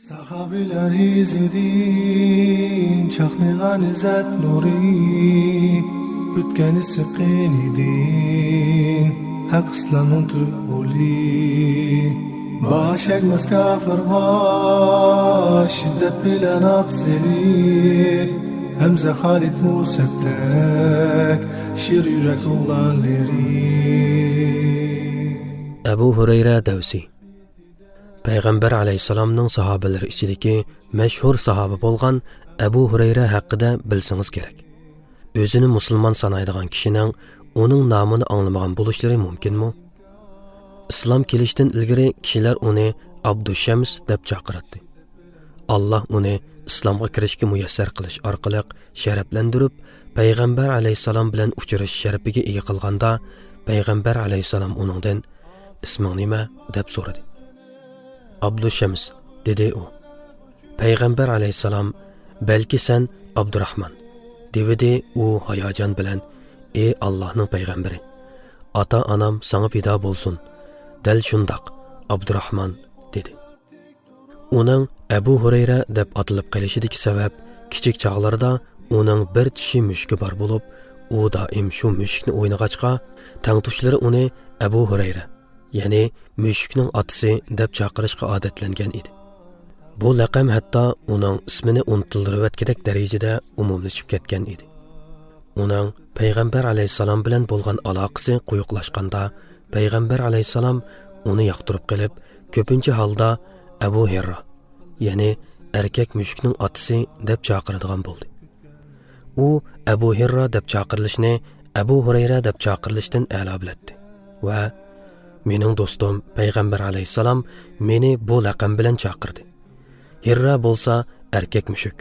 Sahabiler izledin, çaknigan izzet nuri, bütkeni sıkın idin, hak İslam'ın tülbuli. Baş ekmez kafirga, şiddet bilen atselir, Hemze Halit Museb'tek, şir yürek oğlanları. Ebu Hureyre Devsi Peygamber aleyhisselamның sahabeleri içideki meşhur sahabe bolgan Ebu Hureyre hakkında bilsiniz gerek. Özünü musulman sanaydigan kişinin onun namını anlamagan buluşları mümkün mü? İslam kelişten ilgiri kişiler onu Abdüşşems deb çaqıratdı. Allah onu İslamga kirishga muyassar qilish orqali sharaflantirib, Peygamber aleyhisselam bilan uchrashish sharafiga ega qilganda, Peygamber aleyhisselam uningdan "Isming nima?" deb so'radi. Abdüşşems dedi o. Peygamber aleyhisselam "Belki sen Abdurrahman" dedi o hayacan bilan. "Ey Allah'ның peygamberi, ata-anam sana pida bolsun. Dal şundaq Abdurrahman" dedi. Onun Ebu Hureyre deb atılıb qilishidagi sabab kichik chaqlarda onun bir tishi mushki bor bo'lib, u doim shu mushkni o'ynag'achqa tangtushlari uni Ebu Hureyre, ya'ni mushkning otasi deb chaqirishga odatlangan edi. Bu laqam hatto uning ismini unutildirayotgandek darajada umumlashib ketgan edi. Uning Peygamber aleyhisselam bilan bo'lgan aloqasi quyuqlashganda, Peygamber aleyhisselam uni yoqtirib qilib, ko'pincha holda Ebu Hirra, ya'ni erkak mushkning otasi deb chaqiradigan bo'ldi. U Ebu Hirra deb chaqirilishni Ebu Hureyre deb chaqirilishdan a'lo biladi va "Mening do'stim Peygamber aleyhisselam meni bu laqam bilan chaqirdi. Hirra bo'lsa erkak mushuk,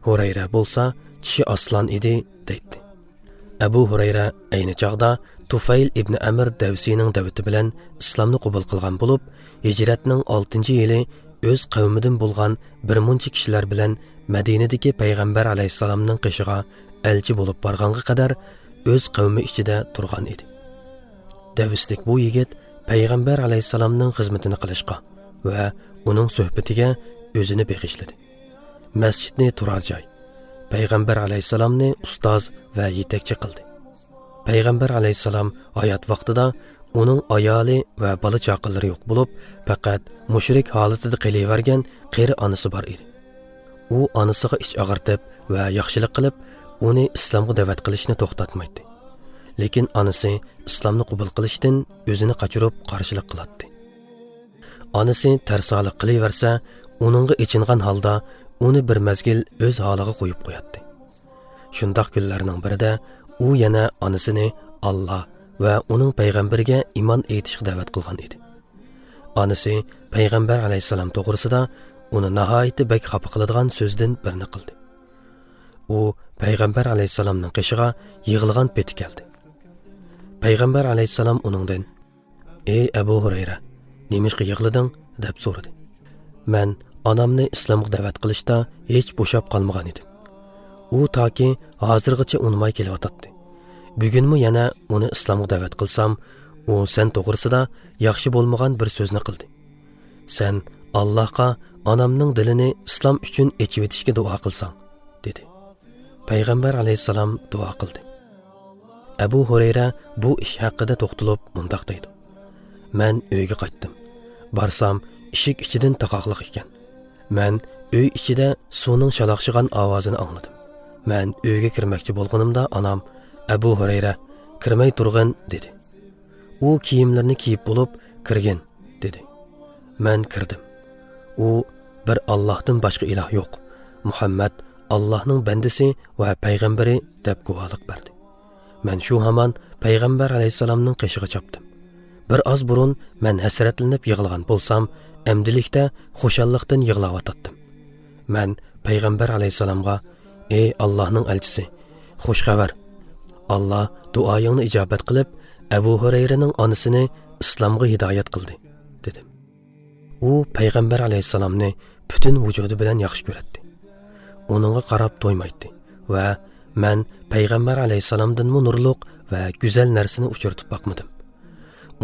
Hureyre bo'lsa tishi aslan edi" deydi. Ebu Hureyre ayni chaqda Tufayl ibn Amr Devsining davati bilan islomni qabul qilgan bo'lib, hijratning 6-yili o'z qavmidan bo'lgan bir muncha kishilar bilan Madinadagi Peygamber aleyhisselamning qishiga elchi bo'lib borganga qadar o'z qavmi ichida turgan edi. Devslik bu yigit Peygamber aleyhisselamning xizmatini qilishga va uning suhbatiga o'zini bag'ishladi. Masjidni turar joy, Peygamber aleyhisselamni ustoz va yetakchi qildi. Peygamber aleyhisselam hayot vaqtida uning ayoli va bola chaqalari yo'q bo'lib, faqat mushrik holatida qilivergan qeri onasi bor edi. U onasiga ich og'irtib va yaxshilik qilib, uni islomga da'vat qilishni to'xtatmaydi. Lekin onasi islomni qabul qilishdan o'zini qochirib qarshilik qiladi. Onasi tarsalik qilaversa, uningga ichingan holda uni bir mazgil o'z holiga qo'yib qo'yadi. Shundoq kunlarning birida u yana onasini Alloh va uning payg'ambariga iymon etishga da'vat qilgan edi. Onasi Peygamber aleyhisselam to'g'risida uni nihoyatda bak xafa qiladigan so'zdan birini qildi. U Peygamber aleyhisselamning qishiga yig'ilgan peti keldi. Peygamber aleyhisselam uningdan "Ey Ebu Hureyre, nimishqa yig'lading?" deb so'radi. "Men onamni islomga da'vat qilishda hech bo'shab qolmagan edim. U toki hozirgacha unmay kelyotdi. Bugunmi yana uni islomga da'vat qilsam, u sen to'g'risida yaxshi bo'lmagan bir so'zni qildi. Sen Allohga onamning dilini islom uchun echib etishga duo qilsang" dedi. Peygamber aleyhisselam duo qildi. Ebu Hureyre bu ish haqida to'xtalib mundaq deydi. "Men uyga qaytdim. Barsam, eshik ichidan taqoqliq ekan. Men uy ichida suvning shalaqshigan ovozini angladim. Men uyga kirmoqchi bo'lganimda onam "Ebu Hureyre, kirmay turg'in" dedi. U kiyimlarini kiyib bo'lib, "Kirgin" dedi. Men kirdim. U "Bir Allohdan boshqa iloh yo'q. Muhammad Allohning bandasi va payg'ambari" deb guvohlik berdi. Men shu hamon Peygamber aleyhisselamning qishiga chopdim. Bir oz burun men hasratlanib yig'ilgan bo'lsam, emdilikda xushalliqdan yig'layotdim. Men Peygamber aleyhisselamga "Ey Allohning elchisi, xush xabar. Allah duoyingni ijobat qilib, Ebu Hureyrening onasini islomga hidoyat qildi" dedim. U Peygamber aleyhisselamni butun vujudi bilan yaxshi ko'radi. Uningga qarab to'ymaydi va men Peygamber aleyhisselamdan nurliq va go'zal narsani uchirtib boqmadim.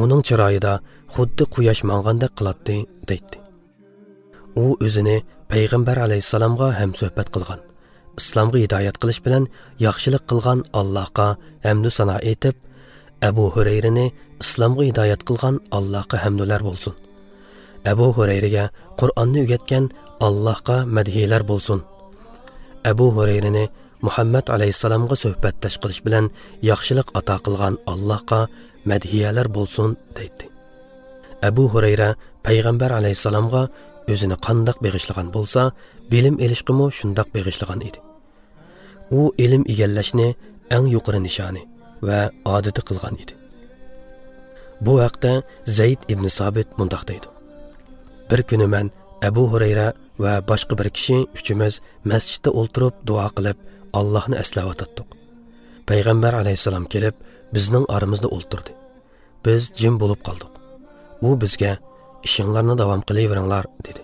Uning chiroyida xuddi quyosh mangandek qiladi deydi. u o'zini payg'ambar alayhissalomga ham suhbat qilgan, islomga hidoyat qilish bilan yaxshilik qilgan Allohga hamdu sano aytib, Abu Hurayrani islomga hidoyat qilgan Allohga hamdular bo'lsin. Abu Hurayraga Qur'onni o'rgatgan Allohga madhiyalar bo'lsin. Abu Hurayrani Muhammad alayhissalomga suhbatlash qilish bilan yaxshilik ato qilgan Allohga madhiyalar bo'lsin deydi. Abu Hurayra payg'ambar alayhissalomga o'zini qandoq beg'ishlagan bo'lsa, bilim elishqimi shundoq beg'ishlagan edi. U ilm egallashni eng yuqori nishoni va odati qilgan edi. Bu haqda Zayd ibn Sabit mundaq deydi. Bir kuni men Abu Hurayra va boshqa bir kishi uchimiz masjidda o'ltirib duo qilib Allohni eslayotdik. Payg'ambar alayhissalom kelib bizning oramizda o'ltirdi. Biz jim bo'lib qoldik. U bizga ishinglarni davom qilaveringlar dedi.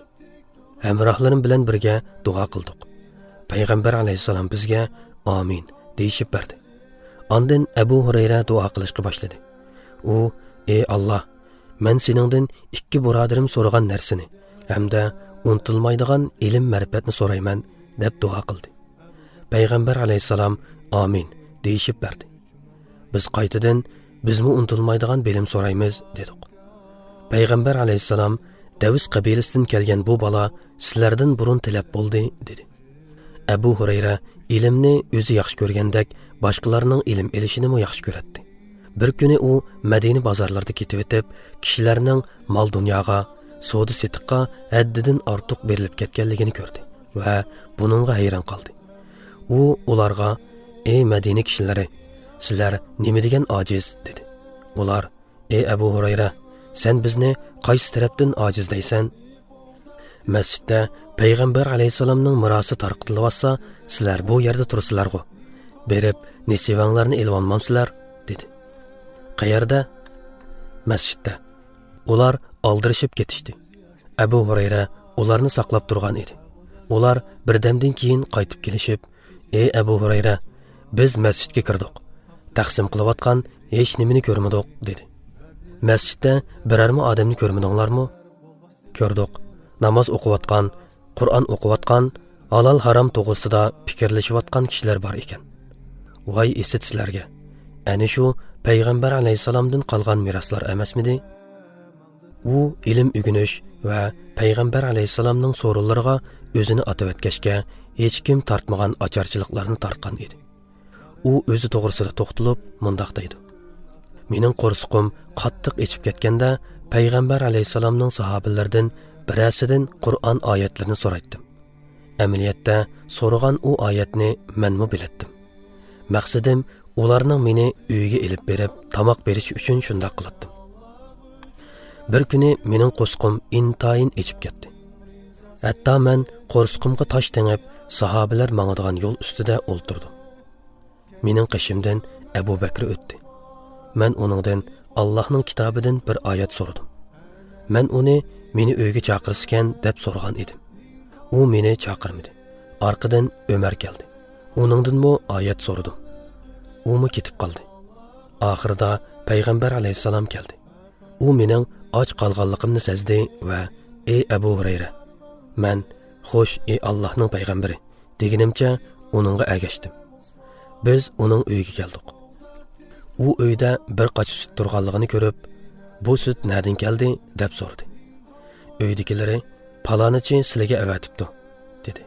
Hamrohlarim bilan birga duo qildik. Payg'ambar alayhissalom bizga amin deyishib berdi. Ondan Abu Hurayra duo qilishga boshladi. U: "Ey Alloh, men seningdan ikki birodarim so'ragan narsani hamda unutilmaydigan ilm ma'rifatni so'rayman" deb duo qildi. Payg'ambar alayhissalom amin deyishib berdi. Biz qaytadan bizmi unutilmaydigan bilim so'raymiz dedik. Payg'ambar alayhissalom Davs qabilasidan kelgan bu bola sizlardan burun tilab bo'ldi dedi. Abu Hurayra ilmni o'zi yaxshi ko'rgandek boshqalarning ilm elishini mo yaxshi ko'radi. Bir kuni u Madina bozorlarida ketib o'tib, kishilarning mol dunyoga, savdo setiqqa haddidan ortiq berilib ketganligini ko'rdi va buningga hayron qoldi. U ularga: "Ey Madina kishilari, sizlar nima degan ojiz?" dedi. Ular: "Ey Abu Hurayra, sen bizni qaysi tarafdan ojiz deysan? Masjidda payg'ambar alayhissalomning mirosi tarqatilyapsa, sizlar bu yerda tursizlar-ku. Berib, nesivanglarni elib olmamsizlar?" dedi. Qayerda? Masjidda. Ular aldirishib ketishdi. Abu Hurayra ularni saqlab turgan edi. Ular birdamdan keyin qaytib kelishib: "Ey Abu Hurayra, biz masjidga kirdik. Taqsim qilayotgan hech nimani ko'rmadik" dedi. Masjidda birarmi odamni ko'rmadinglarmi? Ko'rdik. Namoz o'qiyotgan, Qur'on o'qiyotgan, halol harom to'g'risida fikrlashayotgan kishilar bor ekan. Voy esit sizlarga. Ana shu payg'ambar alayhissalomdan qolgan miroslar emasmidi? U ilm o'rganish va payg'ambar alayhissalomning so'rovlariga o'zini atib o'tkashga hech kim tortmagan ocharchiliklarni tortgan edi. U o'zi to'g'risida to'xtalib mundaq deydi: "Mening qo'rsqim qattiq echib ketganda payg'ambar alayhissalomning sahobalaridan birasidan Qur'on oyatlarini so'raydim. Amaliyotda so'ragan u oyatni menmi bilatdim. Maqsadim ularning meni uyga elib berib, tomoq berish uchun shunday qildim. Bir kuni mening qo'sqim intayin echib ketdi. Hatto men qo'rsqimga tosh tengib, sahobalar mangadigan yo'l ustida o'ltirdim. Mening qishimdan Abu Bakr o'tdi. Men uningdan Allohning kitobidan bir oyat so'radim. Men uni meni uyga chaqirskan deb so'ragan edim. U meni chaqirmadi. Orqadan Umar keldi. Uningdanmi oyat so'radim. U mu ketib qoldi. Oxirida payg'ambar alayhissalom keldi. U mening och qolganligimni sezdi va: "Ey Abu Hurayra, men xo'sh ey Allohning payg'ambari" deganimcha uningga agashdim. Biz uning uyiga keldik. U uyda bir qacha sut turganligini ko'rib, "Bu sut nereden keldi?" deb so'radi. Uydagilari: "Palonichi sizlarga avatibdi" dedi.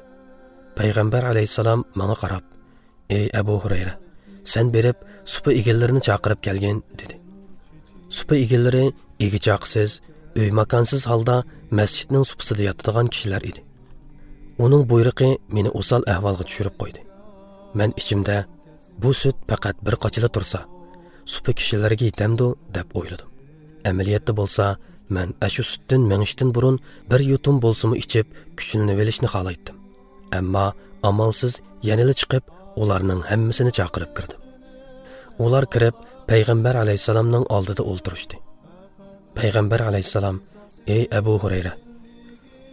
Payg'ambar alayhissalom menga qarab: "Ey Abu Hurayra, sen berib supa egallarini chaqirib kelgin" dedi. Supa egallari egi chaqsiz, uy makonsiz holda masjidning supasida yotadigan kishilar edi. Uning buyruqi meni o'sal ahvolga tushirib qo'ydi. Men ichimda bu sut faqat bir qachila tursa, supa kishilarga yetamdi deb o'yladim. Amaliyotda bo'lsa, men ashu sutdan mengishdan burun bir yutum bo'lsa-mu ichib, kuchlanib olishni xohlaydim. Ammo amalsiz yanada chiqib, ularning hammasini chaqirib kirdim. Ular kirib, payg'ambar alayhissalomning oldida o'ltirishdi. Payg'ambar alayhissalom: "Ey Abu Hurayra,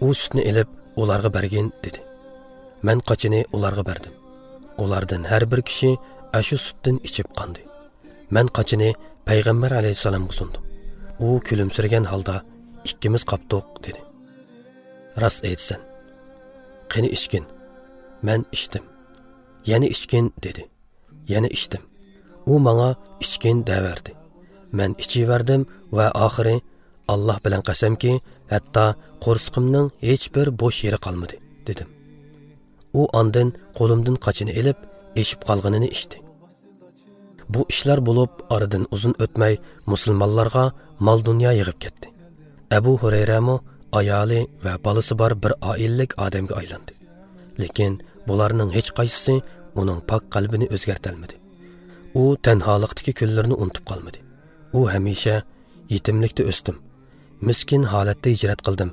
u sutni elib ularga bergin" dedi. Men qochini ularga berdim. Ulardan har bir kishi ashu sutdan ichib qandi. Men qochini payg'ambar alayhissalomga sundim. U kulimsirgan holda: "Ikkimiz qopdiq" dedi. Rost aytsan. Qani ichgin. Men ichdim. Yana ichgin dedi. Yana ichdim. U menga ichgin deverdi. Men ichiverdim va oxiri Alloh bilan qasamki, hatto qo'rsqimning hech bir bo'sh yeri qolmadi, dedim. U ondan qo'limdan qochini elib, eshib qolganini ichdi. Bu ishlar bo'lib, oradan uzun o'tmay musulmonlarga mol dunyo yig'ib ketdi. Abu Hurayra mo ayoli va bolasi bor bir oillik odamga aylandi. Lekin bularning hech qaysisi uning pok qalbini o'zgartirmadi. U tanholiqdagi kunlarini unutib qolmadi. U hamisha yetimlikda o'sdim. Miskin holatda hijrat qildim.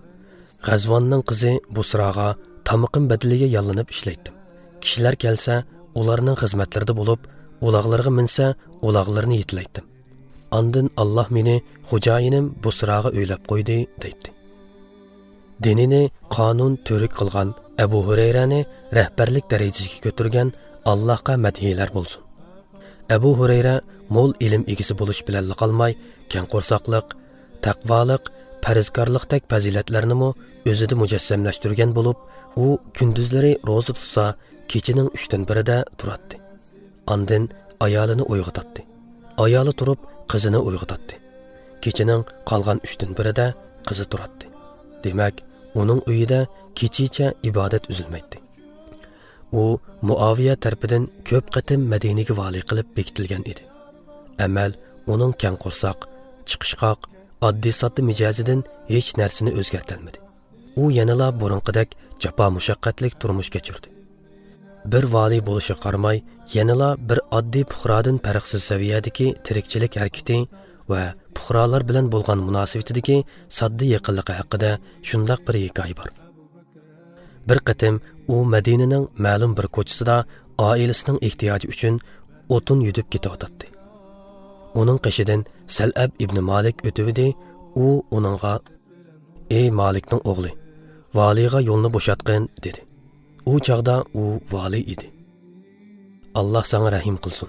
G'azvonning qizi Busraga tamoqim badiliga yollanib ishlaydim. Kishilar kelsa, ularning xizmatlarida bo'lib, uloqlarga minsa, uloqlarni yetlaydim. Ondan Alloh meni xo'jayinim Busraga o'ylab qo'ydi, deydi. Dinini qonun to'rik qilgan Abu Hurayrani rahbarlik darajasiga ko'targan Allohga madhiyalar bo'lsin. Abu Hurayra mo'l ilm egisi bo'lish bilan qolmay, keng qo'rsoqlik, taqvoliq, farzkorlikdek fazilatlarni mo o'zida mujassamlashtirgan bo'lib, u kunduzlari roza tutsa, kechining 3dan birida turadi. Ondan ayolini uyg'otadi. Ayoli turib qizini uyg'otadi. Kechining qolgan 3dan birida qizi turadi. Demak, uning uyida kechicha ibodat uzilmaydi. U Muaviya tarafidan ko'p qatim Madinaga vali qilib bekitilgan edi. Amal uning keng qo'rsoq, chiqishqoq, oddiy sodda mijozidan hech narsani o'zgartirmadi. U yanala burunqidek jafo mushaqqatlik turmush kechirdi. Bir vali bo'lishi qaramay, yanala bir oddiy puhrodan farqsiz saviyadagi tirikchilik harakati va puhrolar bilan bo'lgan munosabatidagi sodda yaqinligi haqida shundoq bir hikoya bor. Bir qatim u Madinaning ma'lum bir ko'chasida oilasining ehtiyoji uchun o'tin yudib ketayotdi. Uning qishidan Salab ibn Malik o'tuvdi. U uningga: "Ey Malikning o'g'li, valiga yo'lni bo'shatqin", dedi. U chaqda u vali edi. "Alloh sana rahim qilsin.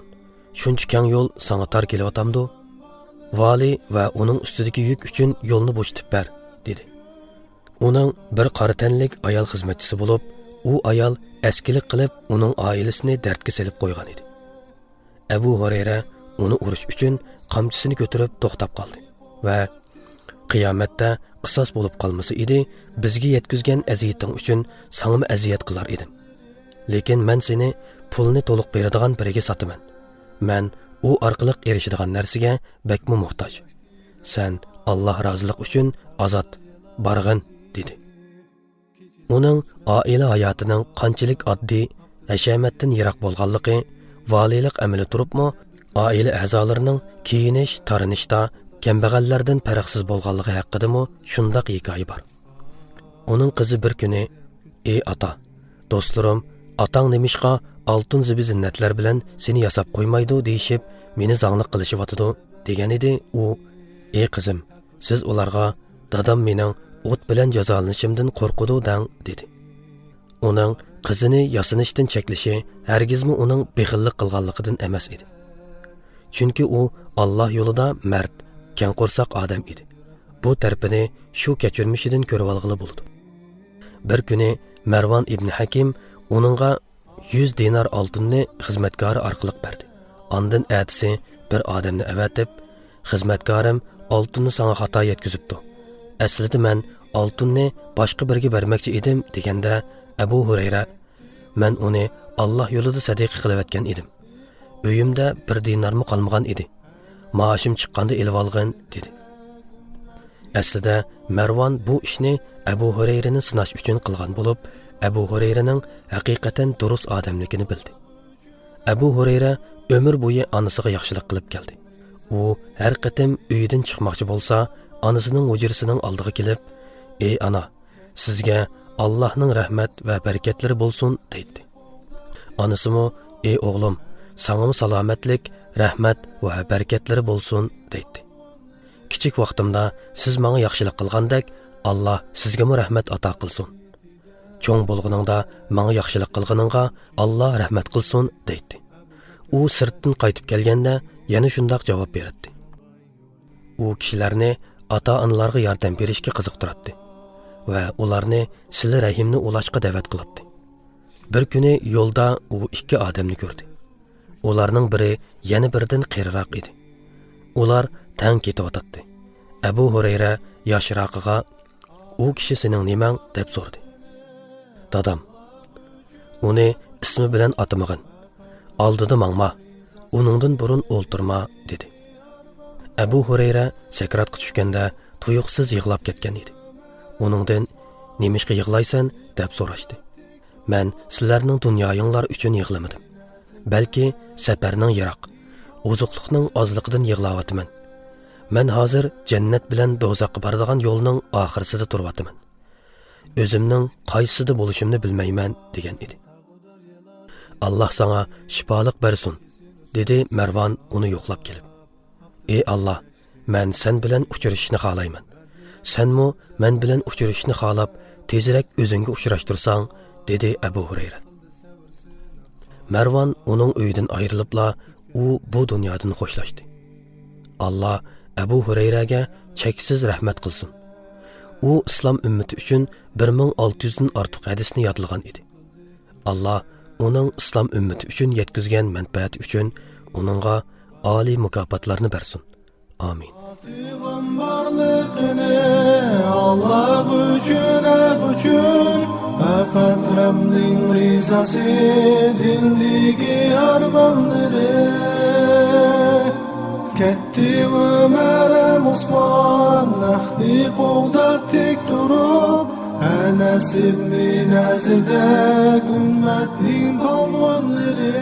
Shuncha keng yo'l sana tar kelyapti. Vali va uning ustidagi yuk uchun yo'lni bo'shatib ber", dedi. Uning bir qora tanlik ayol xizmatchisi bo'lib, u ayol askilik qilib uning oilasini dardga selib qo'ygan edi. Abu Hurayra uni urish uchun qamchisini ko'tarib to'xtab qoldi va qiyomatda qisos bo'lib qolmasa edi, bizga yetkazgan aziyating uchun sanga aziyat qilar edim. Lekin men seni pulni to'liq beradigan biriga sotaman. Men u orqali erishadigan narsaga bakmi muhtoj. Sen Alloh rozilik uchun azod barg'in, dedi. Uning oila hayotining qanchalik oddiy, hashamatdan yiroq bo'lganligi, valilik amali turibmi, oila a'zolarining kiyinish, tarinishda kambag'allardan farqsiz bo'lganligi haqida-mu shundoq hikoya bor. Uning qizi bir kuni: "Ey ota, do'stlarim, otang nemishqa oltin zibi zinnatlar bilan seni yasab qo'ymaydi deyishib, meni zanglik qilishyotidi", degan edi. U: "Ey qizim, siz ularga dadam mening o't bilan jazolanishimdan qo'rqudi dang", dedi. Uning qizini yasinishdan cheklashi hargizmi uning bexillik qilganligidan emas edi. Chunki u Alloh yo'lida mard, keng qo'rsoq odam edi. Bu tarafini shu kechirmishidan ko'rib olg'ili bo'ldi. Bir kuni Marvon ibn Hakim uningga 100 dinar oltinni xizmatkori orqali berdi. Ondan atisi bir odamni avatib: "Xizmatkorim oltinni sana xato yetkazibdi. Aslida men oltinni boshqa biriga bermoqchi edim", deganda Abu Hurayra: "Men uni Alloh yo'lida sadaqa qilayotgan edim. Uyimda 1 dinarmi qolmagan edi. Maoshim chiqqanda elib olg'in", dedi. Aslida Marvon bu ishni Abu Hurayrani sinash uchun qilgan bo'lib, Abu Hurayraning haqiqatan durust odamligini bildi. Abu Hurayra ömür bo'yi onasiga yaxshilik qilib keldi. U har qatim uyidan chiqmoqchi bo'lsa, onasining hujrasining oldiga kelib: "Ey ana, sizga Allohning rahmat va barakatlari bo'lsin", deydi. Onasimi: "Ey o'g'lim, sana salomatlik, rahmat va barakatlari bo'lsin", deydi. "Kichik vaqtimda siz menga yaxshilik qilgandek, Alloh sizga rahmat ato qilsin. Cho'ng bo'lganingda menga yaxshilik qilganingga Alloh rahmat qilsin", deydi. U sirtdan qaytib kelganda yana shundoq javob berdi. U kishilarni ota-onalarga yordam berishga qiziqtiradi. va ularni sili rahimni ulashga da'vat qiladi. Bir kuni yo'lda u ikki odamni ko'rdi. Ularning biri yana biridan qariroq edi. Ular tang ketayotdi. Abu Hurayra yoshroqiga u kishi sening nimang deb so'radi. Dadam, uni ismi bilan atamagan. Oldida mangma, uningdan burun o'ltirma dedi. Abu Hurayra sakratga tushganda tuyuqsiz yig'lab ketgan edi. Uningdan "Nimishqa yig'laysan?" deb so'rashdi. "Men sizlarning dunyoyinglar uchun yig'lamadim. Balki safarning yiroq, oziqlikning ozligidan yig'layapman. Men hozir jannat bilan do'zaxga boradigan yo'lning oxirisida turibman. O'zimning qaysida bo'lishimni bilmayman" degan edi. "Alloh sana shifolik bersin" dedi Marvon uni yo'qlab kelib. "Ey Alloh, men sen bilan uchrashishni xohlayman. Senmi men bilan uchrashishni xohlab, tezroq o'zingga uchrashtirsang" dedi Abu Hurayra. Marvon uning uyidan ayrilibla u bu dunyodan xo'shlashdi. Alloh Abu Hurayraga cheksiz rahmat qilsin. U islom ummati uchun 1600 dan ortiq hadisni yodlagan edi. Alloh uning islom ummati uchun yetkazgan manfaati uchun uningga oliy mukofotlarni bersin. Amin. Allah uchun faqat Rabbning rizasi dilligi armonlari Ketti Ömer'e Osman Nahdi qo'lda tek turib Anas ibn Nazir'dek ummatning polvonlari